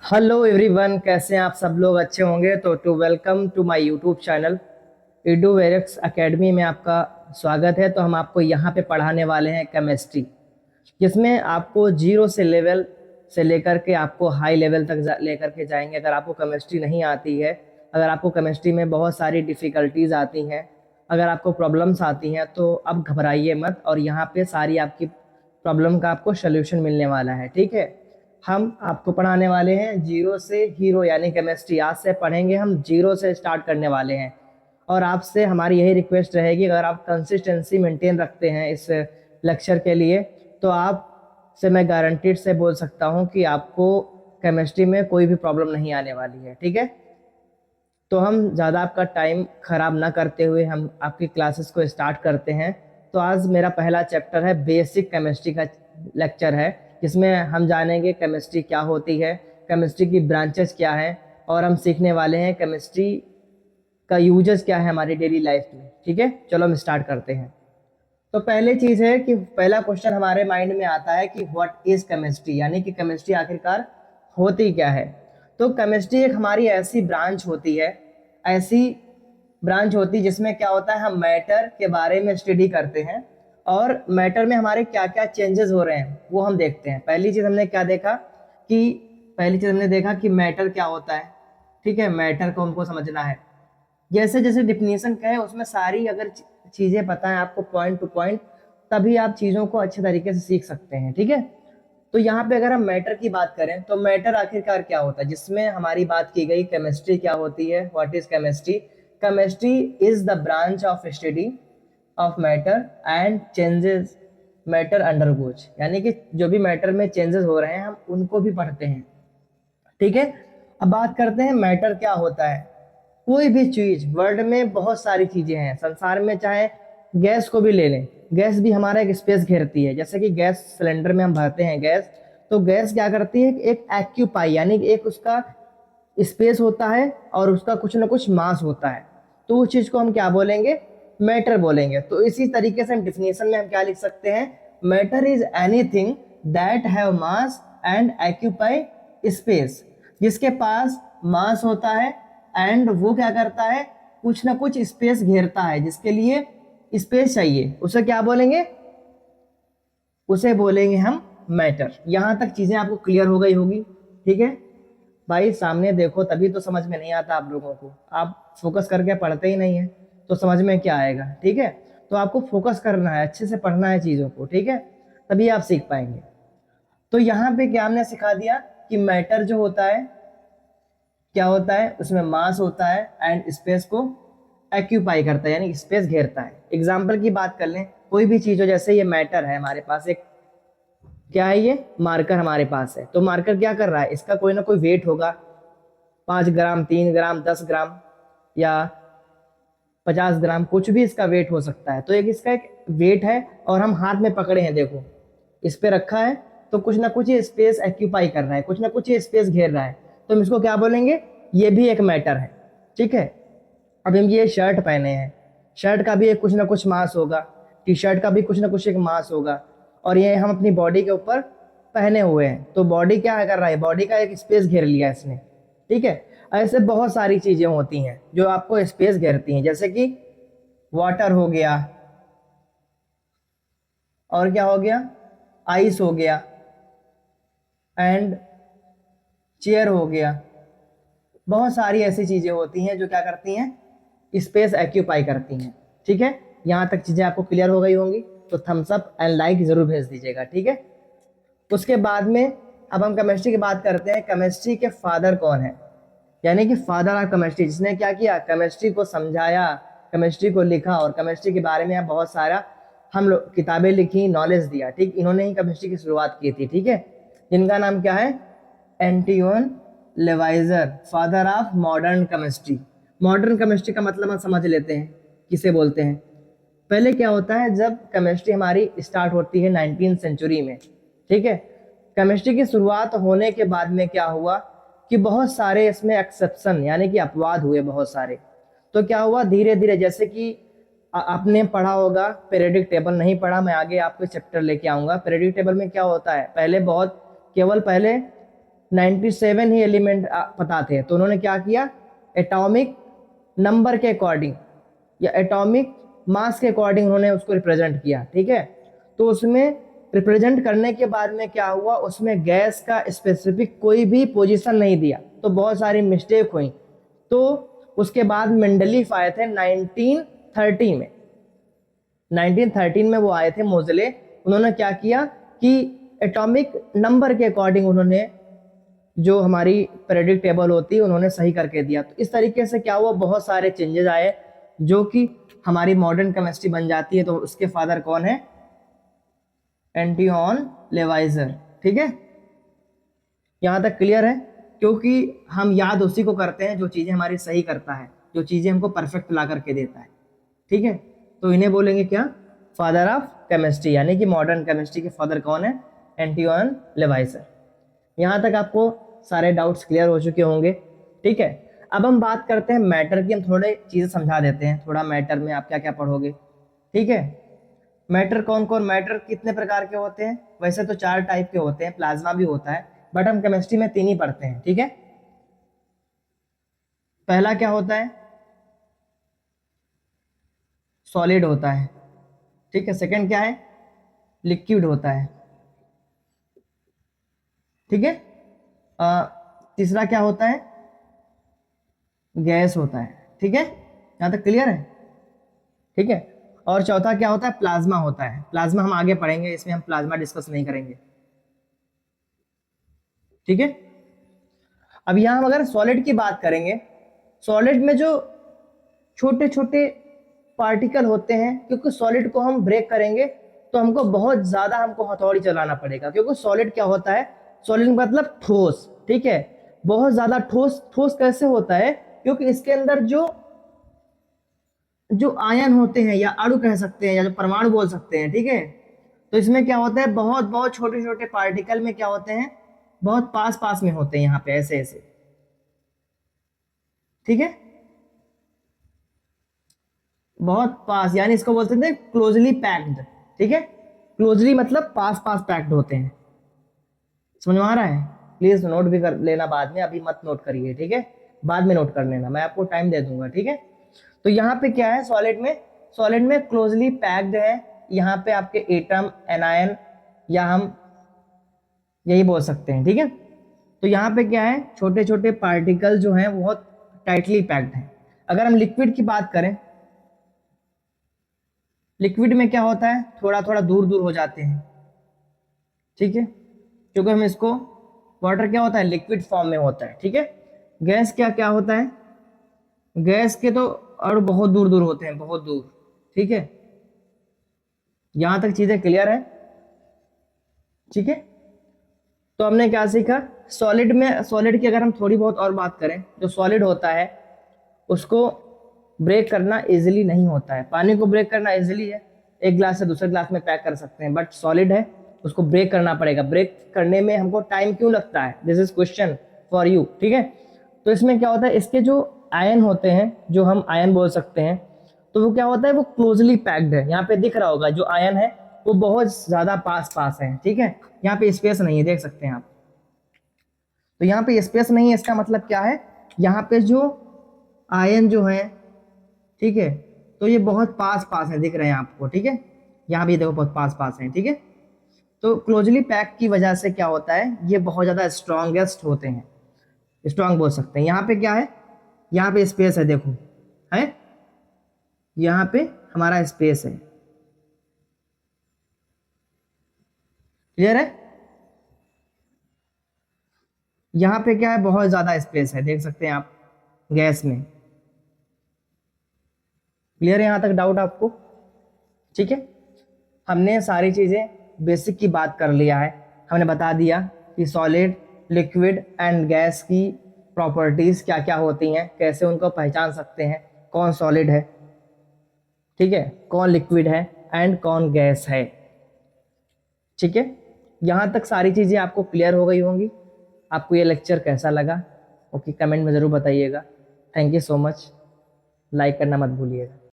Hello everyone, कैसे हैं आप सब लोग? अच्छे होंगे। तो to welcome to my YouTube channel Eduverix Academy में आपका स्वागत है। तो हम आपको यहाँ पे पढ़ाने वाले हैं केमिस्ट्री, जिसमें आपको जीरो से लेवल से लेकर के आपको हाई लेवल तक लेकर के जाएंगे। अगर आपको केमिस्ट्री नहीं आती है, अगर आपको केमिस्ट्री में बहुत सारी डिफ़िकल्टीज आती हैं, अगर आपको प्रॉब्लम्स आती हैं, तो अब घबराइए मत। और यहाँ पे सारी आपकी प्रॉब्लम का आपको सोल्यूशन मिलने वाला है। ठीक है, हम आपको पढ़ाने वाले हैं जीरो से हीरो यानी केमिस्ट्री। आज से पढ़ेंगे, हम जीरो से स्टार्ट करने वाले हैं। और आपसे हमारी यही रिक्वेस्ट रहेगी, अगर आप कंसिस्टेंसी मेंटेन रखते हैं इस लेक्चर के लिए, तो आप से मैं गारंटीड से बोल सकता हूं कि आपको केमिस्ट्री में कोई भी प्रॉब्लम नहीं आने वाली है। ठीक है, तो हम ज़्यादा आपका टाइम ख़राब ना करते हुए हम आपकी क्लासेस को स्टार्ट करते हैं। तो आज मेरा पहला चैप्टर है, बेसिक केमिस्ट्री का लेक्चर है, जिसमें हम जानेंगे केमिस्ट्री क्या होती है, केमिस्ट्री की ब्रांचेस क्या हैं, और हम सीखने वाले हैं केमिस्ट्री का यूजेस क्या है हमारी डेली लाइफ में। ठीक है, चलो हम स्टार्ट करते हैं। तो पहले चीज़ है कि पहला क्वेश्चन हमारे माइंड में आता है कि व्हाट इज़ केमिस्ट्री, यानी कि केमिस्ट्री आखिरकार होती क्या है। तो केमिस्ट्री एक हमारी ऐसी ब्रांच होती है, ऐसी ब्रांच होती है जिसमें क्या होता है, हम मैटर के बारे में स्टडी करते हैं और मैटर में हमारे क्या क्या चेंजेस हो रहे हैं वो हम देखते हैं। पहली चीज़ हमने क्या देखा कि पहली चीज़ हमने देखा कि मैटर क्या होता है। ठीक है, मैटर को हमको समझना है। जैसे जैसे डिफिनीशन का है उसमें सारी अगर चीज़ें पता है आपको पॉइंट टू पॉइंट, तभी आप चीज़ों को अच्छे तरीके से सीख सकते हैं। ठीक है, तो यहाँ पे अगर हम मैटर की बात करें तो मैटर आखिरकार क्या होता है, जिसमें हमारी बात की गई केमिस्ट्री क्या होती है, what is chemistry. Chemistry is the branch of study of matter and changes matter undergoes, यानी कि जो भी मैटर में चेंजेस हो रहे हैं हम उनको भी पढ़ते हैं। ठीक है, अब बात करते हैं मैटर क्या होता है। कोई भी चीज, वर्ल्ड में बहुत सारी चीजें हैं संसार में, चाहे गैस को भी ले लें, गैस भी हमारा एक स्पेस घेरती है। जैसे कि गैस सिलेंडर में हम भरते हैं गैस, तो गैस क्या करती है, एक एक्यूपाई यानी कि एक उसका स्पेस होता है और उसका कुछ ना कुछ मास होता है, तो उस चीज को हम क्या बोलेंगे, मैटर बोलेंगे। तो इसी तरीके से हम डिफिनेशन में हम क्या लिख सकते हैं, matter is anything that have mass and occupy space, जिसके पास मास होता है एंड वो क्या करता है, कुछ ना कुछ स्पेस घेरता है, जिसके लिए स्पेस चाहिए, उसे क्या बोलेंगे, उसे बोलेंगे हम मैटर। यहां तक चीजें आपको क्लियर हो गई होगी। ठीक है भाई, सामने देखो तभी तो समझ में नहीं आता आप लोगों को, आप फोकस करके पढ़ते ही नहीं है तो समझ में क्या आएगा। ठीक है, तो आपको फोकस करना है, अच्छे से पढ़ना है चीजों को। ठीक है, तभी आप सीख पाएंगे। तो यहाँ पे क्या हमने सिखा दिया कि मैटर जो होता है क्या होता है, उसमें मास होता है एंड स्पेस को एक्यूपाई करता है, यानी स्पेस घेरता है। एग्जाम्पल की बात कर लें, कोई भी चीज हो, जैसे ये मैटर है हमारे पास, एक क्या है, ये मार्कर हमारे पास है। तो मार्कर क्या कर रहा है, इसका कोई ना कोई वेट होगा, 5 ग्राम, 3 ग्राम, 10 ग्राम या 50 ग्राम, कुछ भी इसका वेट हो सकता है। तो एक इसका एक वेट है और हम हाथ में पकड़े हैं, देखो इस पे रखा है, तो कुछ ना कुछ ये स्पेस एक्यूपाई कर रहा है, कुछ ना कुछ ये स्पेस घेर रहा है, तो हम इसको क्या बोलेंगे, ये भी एक मैटर है। ठीक है, अब हम ये शर्ट पहने हैं, शर्ट का भी एक कुछ ना कुछ मास होगा, टी शर्ट का भी कुछ ना कुछ एक मास होगा, और ये हम अपनी बॉडी के ऊपर पहने हुए हैं, तो बॉडी क्या कर रहा है, बॉडी का एक स्पेस घेर लिया इसने। ठीक है, ऐसे बहुत सारी चीजें होती हैं जो आपको स्पेस घेरती हैं, जैसे कि वाटर हो गया, और क्या हो गया, आइस हो गया एंड चेयर हो गया। बहुत सारी ऐसी चीजें होती हैं जो क्या करती हैं, स्पेस एक्यूपाई करती हैं। ठीक है, यहां तक चीजें आपको क्लियर हो गई होंगी, तो थम्स अप एंड लाइक जरूर भेज दीजिएगा। ठीक है, उसके बाद में अब हम केमिस्ट्री की बात करते हैं। केमिस्ट्री के फादर कौन है, यानी कि फादर ऑफ केमिस्ट्री, जिसने क्या किया, केमिस्ट्री को समझाया, केमिस्ट्री को लिखा और केमिस्ट्री के बारे में बहुत सारा हम लोग किताबें लिखी, नॉलेज दिया। ठीक, इन्होंने ही केमिस्ट्री की शुरुआत की थी। ठीक है, जिनका नाम क्या है, Antoine Lavoisier, father of modern chemistry. Modern chemistry का मतलब हम समझ लेते हैं किसे बोलते हैं। पहले क्या होता है, जब केमिस्ट्री हमारी स्टार्ट होती है 19वीं सेंचुरी में। ठीक है, केमिस्ट्री की शुरुआत होने के बाद में क्या हुआ कि बहुत सारे इसमें एक्सेप्शन यानी कि अपवाद हुए बहुत सारे। तो क्या हुआ, धीरे धीरे, जैसे कि आपने पढ़ा होगा पीरियडिक टेबल, नहीं पढ़ा मैं आगे आपको चैप्टर लेके आऊंगा। पीरियडिक टेबल में क्या होता है, पहले बहुत केवल पहले 97 ही एलिमेंट पता थे, तो उन्होंने क्या किया, एटॉमिक नंबर के अकॉर्डिंग या एटॉमिक मास के अकॉर्डिंग उन्होंने उसको रिप्रेजेंट किया। ठीक है, तो उसमें रिप्रेजेंट करने के बाद में क्या हुआ, उसमें गैस का स्पेसिफिक कोई भी पोजीशन नहीं दिया, तो बहुत सारी मिस्टेक हुई। तो उसके बाद मेंडलीफ आए थे 1930 में। 1913 में वो आए थे मोज़ले। उन्होंने क्या किया कि एटॉमिक नंबर के अकॉर्डिंग उन्होंने जो हमारी पीरियोडिक टेबल होती है उन्होंने सही करके दिया। तो इस तरीके से क्या हुआ, बहुत सारे चेंजेस आए जो कि हमारी मॉडर्न केमिस्ट्री बन जाती है। तो उसके फादर कौन है, एंटिऑन लेवाइजर। ठीक है, यहाँ तक क्लियर है, क्योंकि हम याद उसी को करते हैं जो चीज़ें हमारी सही करता है, जो चीज़ें हमको परफेक्ट ला करके देता है। ठीक है, तो इन्हें बोलेंगे क्या, फादर ऑफ केमिस्ट्री, यानी कि मॉडर्न केमिस्ट्री के फादर कौन है, एंटिऑन लेवाइजर। यहाँ तक आपको सारे डाउट्स क्लियर हो चुके होंगे। ठीक है, अब हम बात करते हैं मैटर की। हम थोड़े चीज़ें समझा देते हैं, थोड़ा मैटर में आप क्या क्या पढ़ोगे। ठीक है, मैटर कौन कौन, मैटर कितने प्रकार के होते हैं, वैसे तो 4 टाइप के होते हैं, प्लाज्मा भी होता है, बट हम केमिस्ट्री में 3 ही पढ़ते हैं। ठीक है, पहला क्या होता है, सॉलिड होता है। ठीक है, सेकंड क्या है, लिक्विड होता है। ठीक है, तीसरा क्या होता है, गैस होता है। ठीक है, यहाँ तक क्लियर है। ठीक है, और चौथा क्या होता है, प्लाज्मा होता है। प्लाज्मा हम आगे पढ़ेंगे, इसमें हम प्लाज्मा डिस्कस नहीं करेंगे। ठीक है, अब यहाँ हम अगर सॉलिड की बात करेंगे, सॉलिड में जो छोटे छोटे पार्टिकल होते हैं, क्योंकि सॉलिड को हम ब्रेक करेंगे तो हमको बहुत ज़्यादा हथौड़ी चलाना पड़ेगा, क्योंकि सॉलिड क्या होता है, सॉलिड मतलब ठोस। ठीक है, बहुत ज़्यादा ठोस। ठोस कैसे होता है, क्योंकि इसके अंदर जो जो आयन होते हैं, या अणु कह सकते हैं, या जो परमाणु बोल सकते हैं। ठीक है, तो इसमें क्या होता है, बहुत बहुत छोटे छोटे पार्टिकल में क्या होते हैं, बहुत पास पास में होते हैं, यहाँ पे ऐसे ऐसे। ठीक है, बहुत पास, यानी इसको बोलते हैं क्लोजली पैक्ड। ठीक है, क्लोजली मतलब पास पास पैक्ड होते हैं। समझ में आ रहा है, प्लीज नोट भी कर लेना बाद में, अभी मत नोट करिए। ठीक है, बाद में नोट कर लेना, मैं आपको टाइम दे दूंगा। ठीक है, तो यहाँ पे क्या है, सॉलिड में क्लोजली पैक्ड है। यहाँ पे आपके एटम, एनायन, या हम यही बोल सकते हैं। ठीक है, तो यहाँ पे क्या है, छोटे छोटे पार्टिकल जो हैं बहुत टाइटली पैक्ड हैं। अगर हम लिक्विड की बात करें, लिक्विड में क्या होता है, थोड़ा थोड़ा दूर दूर हो जाते हैं। ठीक है, क्योंकि हम इसको, वाटर क्या होता है, लिक्विड फॉर्म में होता है। ठीक है, गैस क्या क्या होता है, गैस के तो और बहुत दूर दूर होते हैं, बहुत दूर। ठीक है, यहां तक चीजें क्लियर है। ठीक है, तो हमने क्या सीखा, सॉलिड में, सॉलिड की अगर हम थोड़ी बहुत और बात करें, जो सॉलिड होता है उसको ब्रेक करना इजीली नहीं होता है। पानी को ब्रेक करना इजीली है, एक ग्लास से दूसरे ग्लास में पैक कर सकते हैं, बट सॉलिड है, उसको ब्रेक करना पड़ेगा। ब्रेक करने में हमको टाइम क्यों लगता है, this is question for you. ठीक है, तो इसमें क्या होता है, इसके जो आयन होते हैं, जो हम आयन बोल सकते हैं, तो वो क्या होता है, वो क्लोजली पैक्ड है। यहाँ पे दिख रहा होगा जो आयन है वो बहुत ज्यादा पास पास है। ठीक है, यहाँ पे स्पेस नहीं है, देख सकते हैं आप। तो यहाँ पे स्पेस नहीं है, इसका मतलब क्या है, यहाँ पे जो आयन जो है, ठीक है, तो ये बहुत पास पास है, दिख रहे हैं आपको। ठीक है, यहाँ भी देखो बहुत पास पास है। ठीक है, तो क्लोजली पैक की वजह से क्या होता है, ये बहुत ज़्यादा स्ट्रॉन्गेस्ट होते हैं, स्ट्रॉन्ग बोल सकते हैं। यहाँ पे क्या है, यहाँ पे स्पेस है, देखो है, यहाँ पे हमारा स्पेस है। क्लियर है, यहाँ पे क्या है, बहुत ज़्यादा स्पेस है, देख सकते हैं आप गैस में। क्लियर है यहाँ तक डाउट आपको। ठीक है, हमने सारी चीज़ें बेसिक की बात कर लिया है। हमने बता दिया कि सॉलिड, लिक्विड एंड गैस की प्रॉपर्टीज़ क्या क्या होती हैं, कैसे उनको पहचान सकते हैं, कौन सॉलिड है, ठीक है, कौन लिक्विड है एंड कौन गैस है। ठीक है, यहाँ तक सारी चीज़ें आपको क्लियर हो गई होंगी। आपको ये लेक्चर कैसा लगा, ओके, कमेंट में ज़रूर बताइएगा। Thank you so much, like करना मत भूलिएगा।